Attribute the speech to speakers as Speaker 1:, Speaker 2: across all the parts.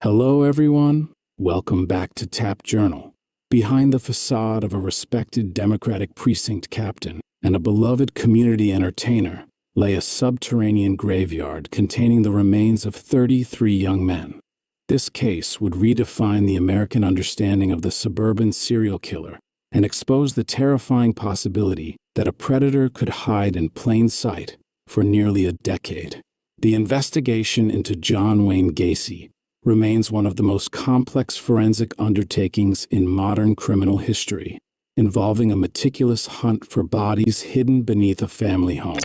Speaker 1: Hello, everyone. Welcome back to Tap Journal. Behind the facade of a respected Democratic precinct captain and a beloved community entertainer lay a subterranean graveyard containing the remains of 33 young men. This case would redefine the American understanding of the suburban serial killer and expose the terrifying possibility that a predator could hide in plain sight for nearly a decade. The investigation into John Wayne Gacy remains one of the most complex forensic undertakings in modern criminal history, involving a meticulous hunt for bodies hidden beneath a family home.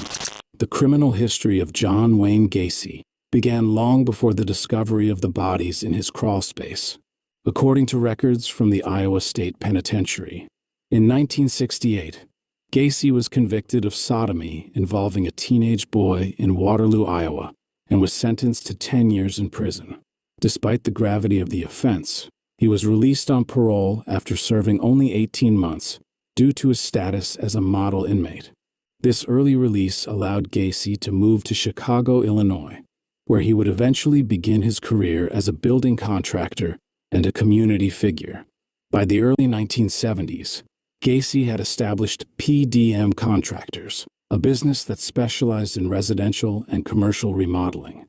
Speaker 1: The criminal history of John Wayne Gacy began long before the discovery of the bodies in his crawlspace. According to records from the Iowa State Penitentiary, in 1968, Gacy was convicted of sodomy involving a teenage boy in Waterloo, Iowa, and was sentenced to 10 years in prison. Despite the gravity of the offense, he was released on parole after serving only 18 months due to his status as a model inmate. This early release allowed Gacy to move to Chicago, Illinois, where he would eventually begin his career as a building contractor and a community figure. By the early 1970s, Gacy had established PDM Contractors, a business that specialized in residential and commercial remodeling.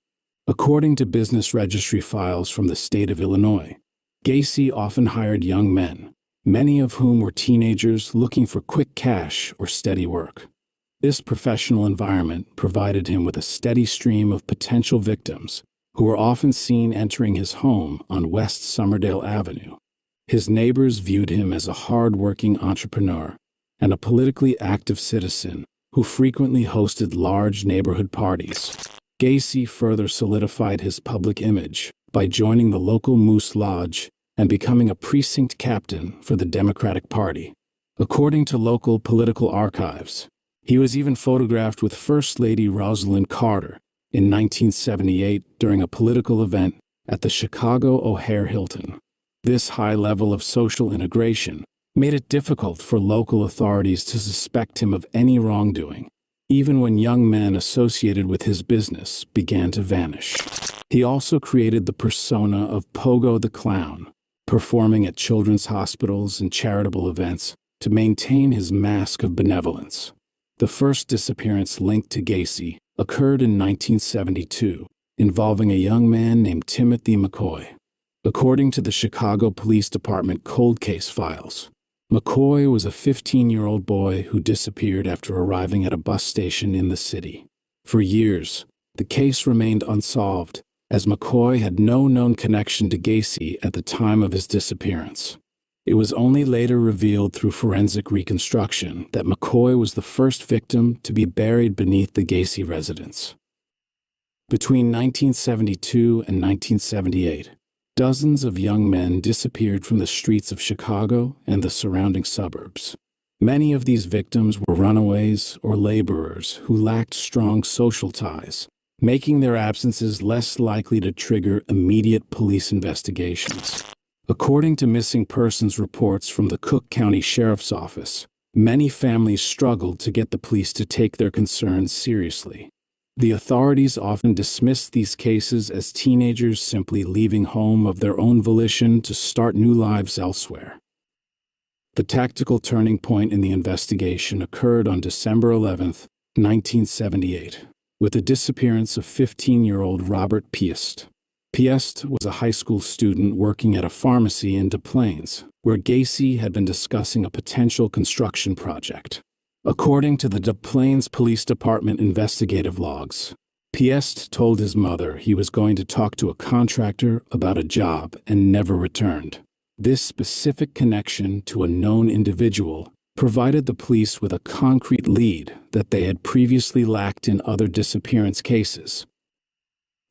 Speaker 1: According to business registry files from the state of Illinois, Gacy often hired young men, many of whom were teenagers looking for quick cash or steady work. This professional environment provided him with a steady stream of potential victims who were often seen entering his home on West Somerdale Avenue. His neighbors viewed him as a hard-working entrepreneur and a politically active citizen who frequently hosted large neighborhood parties. Gacy further solidified his public image by joining the local Moose Lodge and becoming a precinct captain for the Democratic Party. According to local political archives, he was even photographed with First Lady Rosalind Carter in 1978 during a political event at the Chicago O'Hare Hilton. This high level of social integration made it difficult for local authorities to suspect him of any wrongdoing, even when young men associated with his business began to vanish. He also created the persona of Pogo the Clown, performing at children's hospitals and charitable events to maintain his mask of benevolence. The first disappearance linked to Gacy occurred in 1972, involving a young man named Timothy McCoy. According to the Chicago Police Department cold case files, McCoy was a 15-year-old boy who disappeared after arriving at a bus station in the city. For years, the case remained unsolved, as McCoy had no known connection to Gacy at the time of his disappearance. It was only later revealed through forensic reconstruction that McCoy was the first victim to be buried beneath the Gacy residence. Between 1972 and 1978, dozens of young men disappeared from the streets of Chicago and the surrounding suburbs. Many of these victims were runaways or laborers who lacked strong social ties, making their absences less likely to trigger immediate police investigations. According to missing persons reports from the Cook County Sheriff's Office, many families struggled to get the police to take their concerns seriously. The authorities often dismissed these cases as teenagers simply leaving home of their own volition to start new lives elsewhere. The tactical turning point in the investigation occurred on December 11, 1978, with the disappearance of 15-year-old Robert Piest. Piest was a high school student working at a pharmacy in Des Plaines, where Gacy had been discussing a potential construction project. According to the Des Plaines Police Department investigative logs, Piest told his mother he was going to talk to a contractor about a job and never returned. This specific connection to a known individual provided the police with a concrete lead that they had previously lacked in other disappearance cases.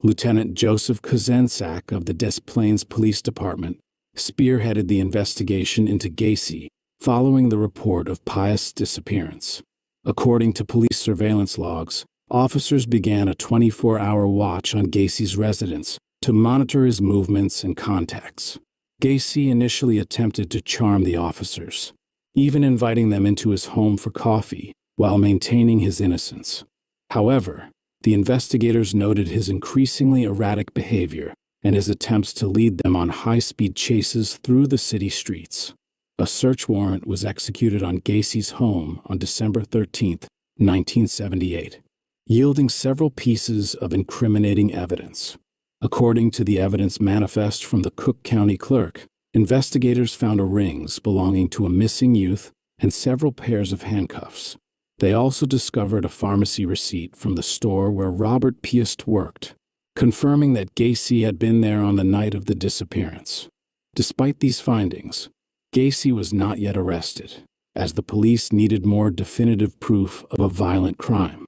Speaker 1: Lieutenant Joseph Kozenczak of the Des Plaines Police Department spearheaded the investigation into Gacy following the report of Piest's disappearance. According to police surveillance logs, officers began a 24-hour watch on Gacy's residence to monitor his movements and contacts. Gacy initially attempted to charm the officers, even inviting them into his home for coffee while maintaining his innocence. However, the investigators noted his increasingly erratic behavior and his attempts to lead them on high-speed chases through the city streets. A search warrant was executed on Gacy's home on December 13, 1978, yielding several pieces of incriminating evidence. According to the evidence manifest from the Cook County clerk, investigators found rings belonging to a missing youth and several pairs of handcuffs. They also discovered a pharmacy receipt from the store where Robert Piest worked, confirming that Gacy had been there on the night of the disappearance. Despite these findings, Gacy was not yet arrested, as the police needed more definitive proof of a violent crime.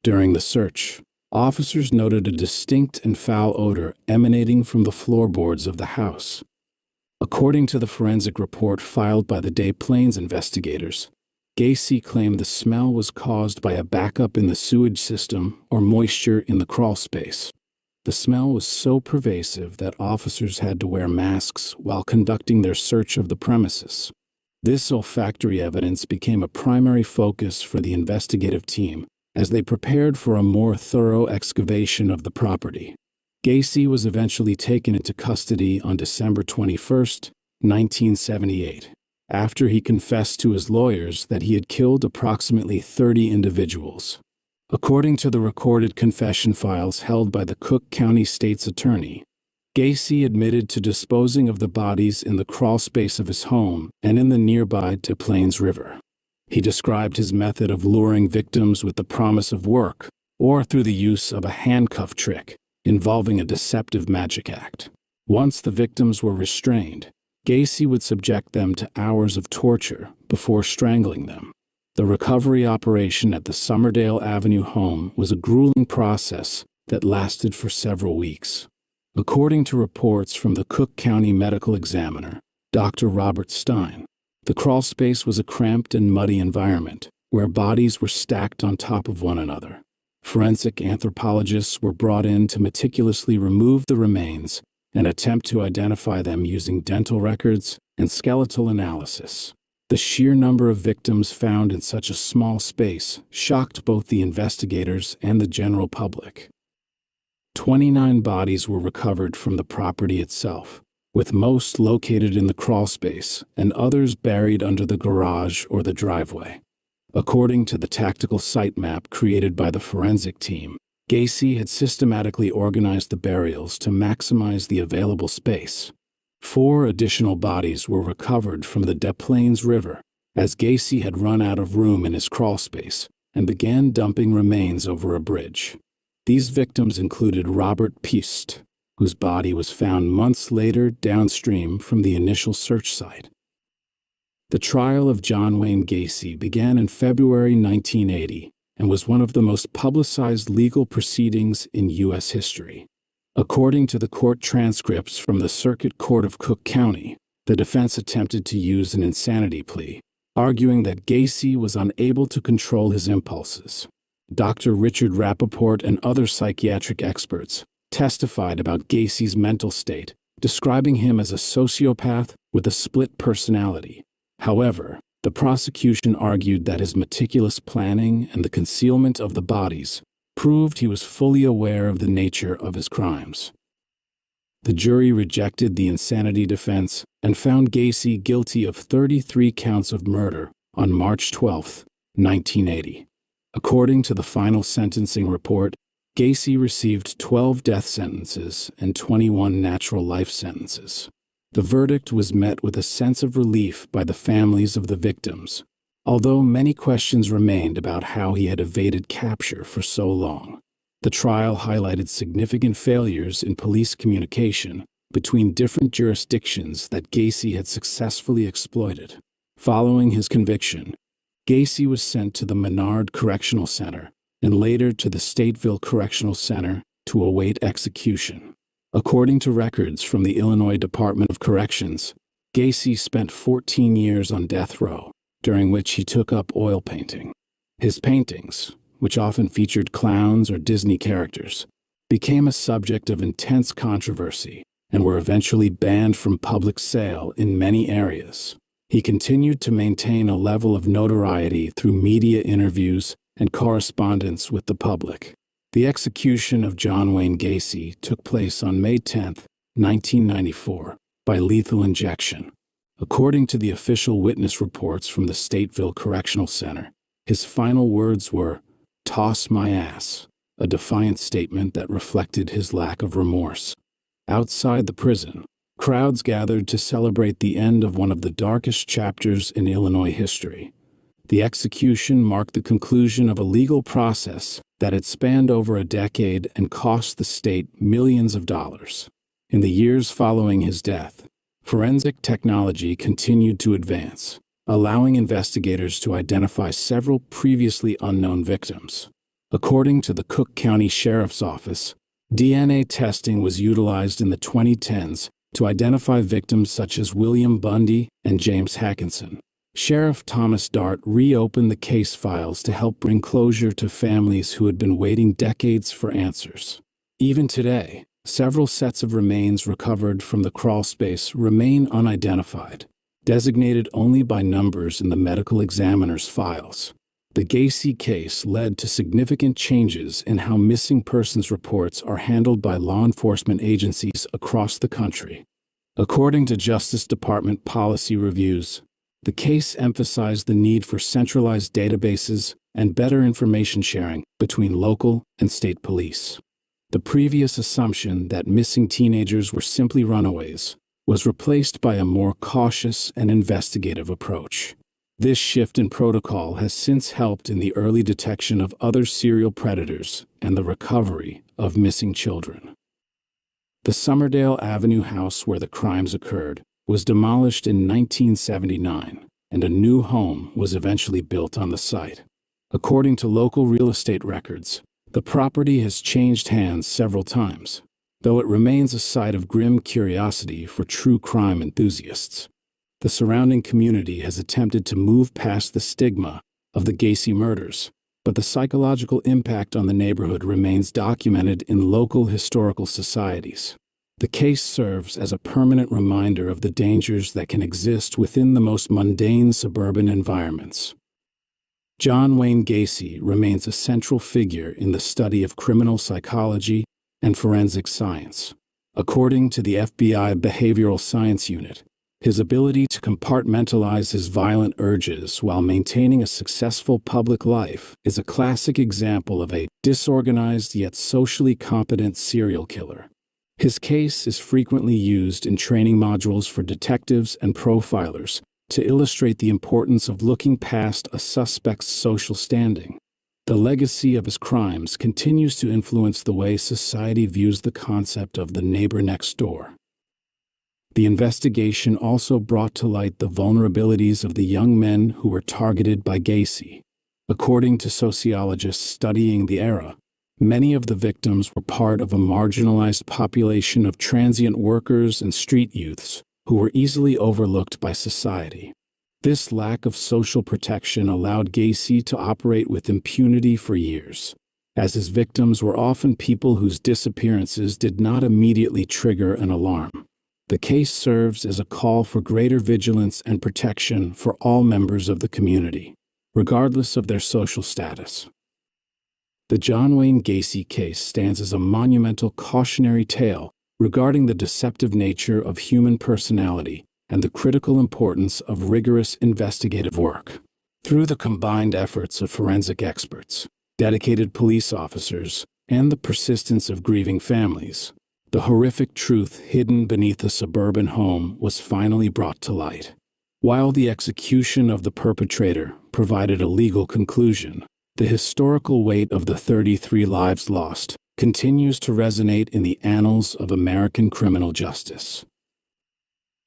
Speaker 1: During the search, officers noted a distinct and foul odor emanating from the floorboards of the house. According to the forensic report filed by the Des Plaines investigators, Gacy claimed the smell was caused by a backup in the sewage system or moisture in the crawl space. The smell was so pervasive that officers had to wear masks while conducting their search of the premises. This olfactory evidence became a primary focus for the investigative team as they prepared for a more thorough excavation of the property. Gacy was eventually taken into custody on December 21, 1978, after he confessed to his lawyers that he had killed approximately 30 individuals. According to the recorded confession files held by the Cook County State's Attorney, Gacy admitted to disposing of the bodies in the crawl space of his home and in the nearby Des Plaines River. He described his method of luring victims with the promise of work or through the use of a handcuff trick involving a deceptive magic act. Once the victims were restrained, Gacy would subject them to hours of torture before strangling them. The recovery operation at the Summerdale Avenue home was a grueling process that lasted for several weeks. According to reports from the Cook County Medical Examiner, Dr. Robert Stein, the crawl space was a cramped and muddy environment where bodies were stacked on top of one another. Forensic anthropologists were brought in to meticulously remove the remains and attempt to identify them using dental records and skeletal analysis. The sheer number of victims found in such a small space shocked both the investigators and the general public. 29 bodies were recovered from the property itself, with most located in the crawl space and others buried under the garage or the driveway. According to the tactical site map created by the forensic team, Gacy had systematically organized the burials to maximize the available space. 4 additional bodies were recovered from the Des Plaines River, as Gacy had run out of room in his crawl space and began dumping remains over a bridge. These victims included Robert Piest, whose body was found months later downstream from the initial search site. The trial of John Wayne Gacy began in February 1980 and was one of the most publicized legal proceedings in U.S. history. According to the court transcripts from the Circuit Court of Cook County, the defense attempted to use an insanity plea, arguing that Gacy was unable to control his impulses. Dr. Richard Rappaport and other psychiatric experts testified about Gacy's mental state, describing him as a sociopath with a split personality. However, the prosecution argued that his meticulous planning and the concealment of the bodies proved he was fully aware of the nature of his crimes. The jury rejected the insanity defense and found Gacy guilty of 33 counts of murder on March 12, 1980. According to the final sentencing report, Gacy received 12 death sentences and 21 natural life sentences. The verdict was met with a sense of relief by the families of the victims, although many questions remained about how he had evaded capture for so long. The trial highlighted significant failures in police communication between different jurisdictions that Gacy had successfully exploited. Following his conviction, Gacy was sent to the Menard Correctional Center and later to the Stateville Correctional Center to await execution. According to records from the Illinois Department of Corrections, Gacy spent 14 years on death row, during which he took up oil painting. His paintings, which often featured clowns or Disney characters, became a subject of intense controversy and were eventually banned from public sale in many areas. He continued to maintain a level of notoriety through media interviews and correspondence with the public. The execution of John Wayne Gacy took place on May 10, 1994, by lethal injection. According to the official witness reports from the Stateville Correctional Center, his final words were, "Toss my ass," a defiant statement that reflected his lack of remorse. Outside the prison, crowds gathered to celebrate the end of one of the darkest chapters in Illinois history. The execution marked the conclusion of a legal process that had spanned over a decade and cost the state millions of dollars. In the years following his death, forensic technology continued to advance, allowing investigators to identify several previously unknown victims. According to the Cook County Sheriff's Office, DNA testing was utilized in the 2010s to identify victims such as William Bundy and James Hackinson. Sheriff Thomas Dart reopened the case files to help bring closure to families who had been waiting decades for answers. Even today, several sets of remains recovered from the crawl space remain unidentified, designated only by numbers in the medical examiner's files. The Gacy case led to significant changes in how missing persons reports are handled by law enforcement agencies across the country. According to Justice Department policy reviews, the case emphasized the need for centralized databases and better information sharing between local and state police. The previous assumption that missing teenagers were simply runaways was replaced by a more cautious and investigative approach. This shift in protocol has since helped in the early detection of other serial predators and the recovery of missing children. The Summerdale Avenue house where the crimes occurred was demolished in 1979, and a new home was eventually built on the site. According to local real estate records, the property has changed hands several times, though it remains a site of grim curiosity for true crime enthusiasts. The surrounding community has attempted to move past the stigma of the Gacy murders, but the psychological impact on the neighborhood remains documented in local historical societies. The case serves as a permanent reminder of the dangers that can exist within the most mundane suburban environments. John Wayne Gacy remains a central figure in the study of criminal psychology and forensic science. According to the FBI Behavioral Science Unit, his ability to compartmentalize his violent urges while maintaining a successful public life is a classic example of a disorganized yet socially competent serial killer. His case is frequently used in training modules for detectives and profilers to illustrate the importance of looking past a suspect's social standing. The legacy of his crimes continues to influence the way society views the concept of the neighbor next door. The investigation also brought to light the vulnerabilities of the young men who were targeted by Gacy. According to sociologists studying the era, many of the victims were part of a marginalized population of transient workers and street youths who were easily overlooked by society. This lack of social protection allowed Gacy to operate with impunity for years, as his victims were often people whose disappearances did not immediately trigger an alarm. The case serves as a call for greater vigilance and protection for all members of the community, regardless of their social status. The John Wayne Gacy case stands as a monumental cautionary tale regarding the deceptive nature of human personality and the critical importance of rigorous investigative work. Through the combined efforts of forensic experts, dedicated police officers, and the persistence of grieving families, the horrific truth hidden beneath a suburban home was finally brought to light. While the execution of the perpetrator provided a legal conclusion, the historical weight of the 33 lives lost continues to resonate in the annals of American criminal justice.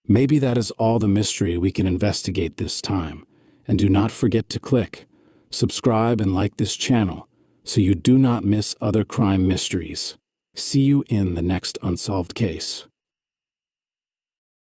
Speaker 1: Maybe that is all the mystery we can investigate this time, and do not forget to click, subscribe, and like this channel so you do not miss other crime mysteries. See you in the next unsolved case.